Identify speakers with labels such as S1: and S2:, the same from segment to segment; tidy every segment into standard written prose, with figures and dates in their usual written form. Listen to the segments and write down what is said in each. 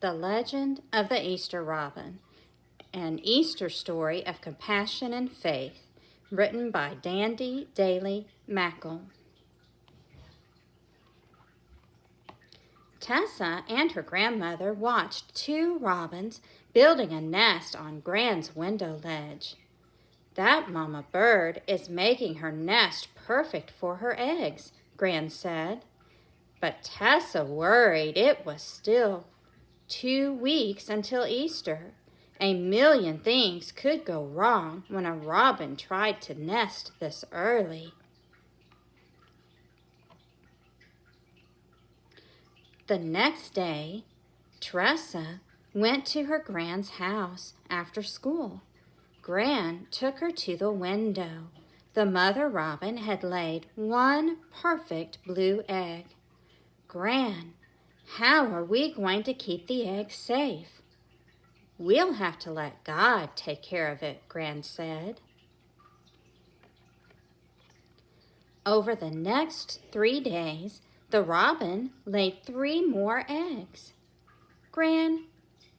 S1: The Legend of the Easter Robin, an Easter story of compassion and faith, written by Dandy Daly Mackle. Tessa and her grandmother watched two robins building a nest on Gran's window ledge. "That mama bird is making her nest perfect for her eggs," Gran said. But Tessa worried it was still 2 weeks until Easter. A million things could go wrong when a robin tried to nest this early. The next day, Tressa went to her Gran's house after school. Gran took her to the window. The mother robin had laid one perfect blue egg. "Gran, how are we going to keep the egg safe?" "We'll have to let God take care of it," Gran said. Over the next 3 days, the robin laid 3 more eggs. "Gran,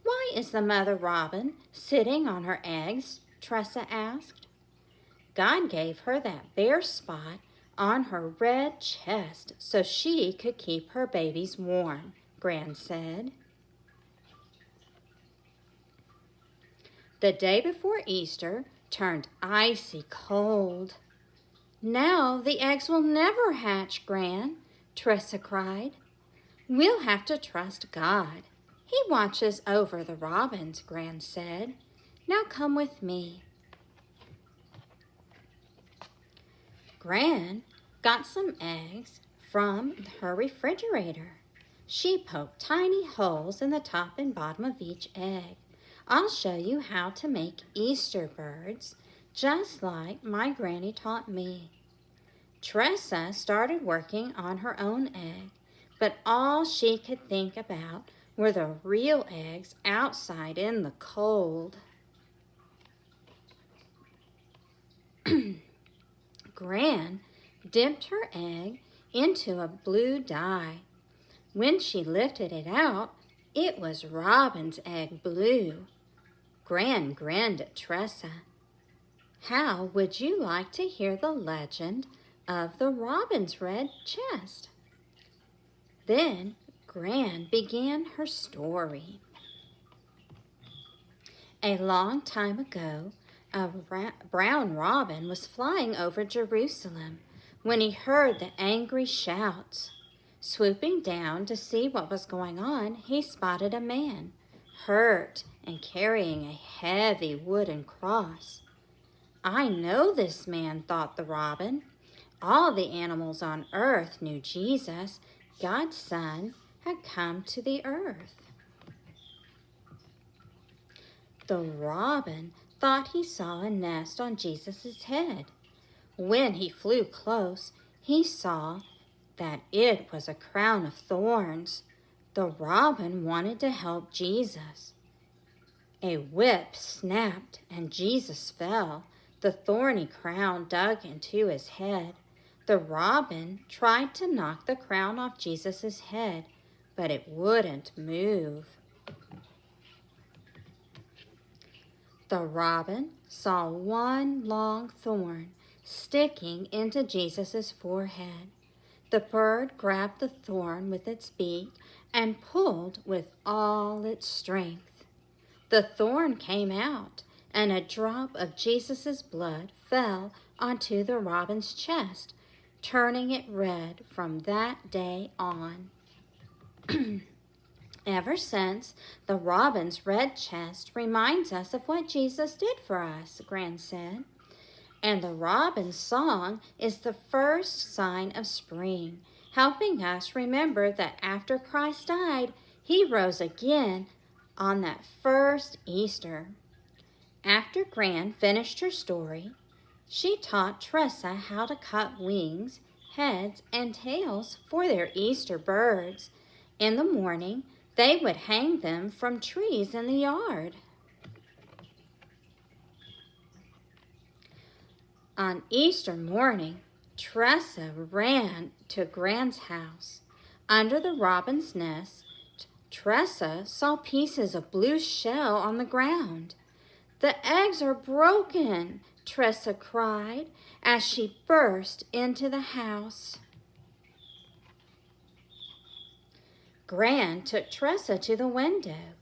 S1: why is the mother robin sitting on her eggs?" Tressa asked. "God gave her that bare spot on her red chest so she could keep her babies warm," Gran said. The day before Easter turned icy cold. "Now the eggs will never hatch, Gran," Tressa cried. "We'll have to trust God. He watches over the robins," Gran said. "Now come with me." Gran got some eggs from her refrigerator. She poked tiny holes in the top and bottom of each egg. "I'll show you how to make Easter birds, just like my granny taught me." Tressa started working on her own egg, but all she could think about were the real eggs outside in the cold. Gran dipped her egg into a blue dye. When she lifted it out, it was Robin's egg blue. Gran grinned at Tressa. "How would you like to hear the legend of the robin's red chest?" Then Gran began her story. A long time ago, a brown robin was flying over Jerusalem when he heard the angry shouts. Swooping down to see what was going on, he spotted a man, hurt and carrying a heavy wooden cross. "I know this man," thought the robin. All the animals on earth knew Jesus, God's Son, had come to the earth. The robin thought he saw a nest on Jesus' head. When he flew close, he saw that it was a crown of thorns. The robin wanted to help Jesus. A whip snapped and Jesus fell. The thorny crown dug into his head. The robin tried to knock the crown off Jesus' head, but it wouldn't move. The robin saw one long thorn sticking into Jesus' forehead. The bird grabbed the thorn with its beak and pulled with all its strength. The thorn came out, and a drop of Jesus' blood fell onto the robin's chest, turning it red from that day on. Ever since, the robin's red chest reminds us of what Jesus did for us, Gran said. And the robin's song is the first sign of spring, helping us remember that after Christ died, he rose again on that first Easter. After Gran finished her story, she taught Tressa how to cut wings, heads, and tails for their Easter birds. In the morning, they would hang them from trees in the yard. On Easter morning, Tressa ran to Gran's house. Under the robin's nest Tressa saw pieces of blue shell on the ground. "The eggs are broken," Tressa cried as she burst into the house. Gran took Tressa to the window.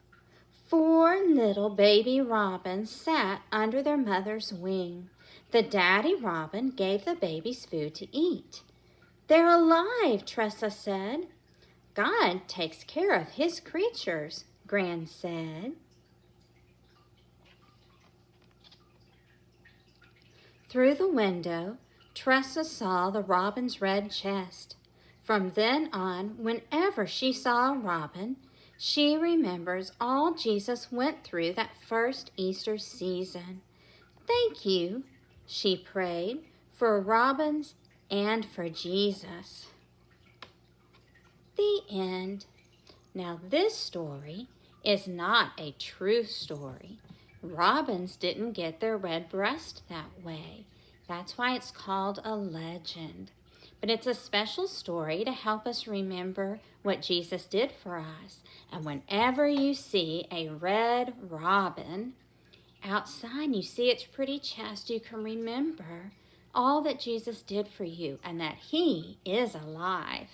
S1: 4 little baby robins sat under their mother's wing. The daddy robin gave the babies food to eat. "They're alive," Tressa said. "God takes care of his creatures," Gran said. Through the window, Tressa saw the robin's red chest. From then on, whenever she saw a robin, she remembers all Jesus went through that first Easter season. "Thank you," she prayed, "for robins and for Jesus." The end. Now this story is not a true story. Robins didn't get their red breast that way. That's why it's called a legend. But it's a special story to help us remember what Jesus did for us. And whenever you see a red robin outside, you see its pretty chest, you can remember all that Jesus did for you and that he is alive.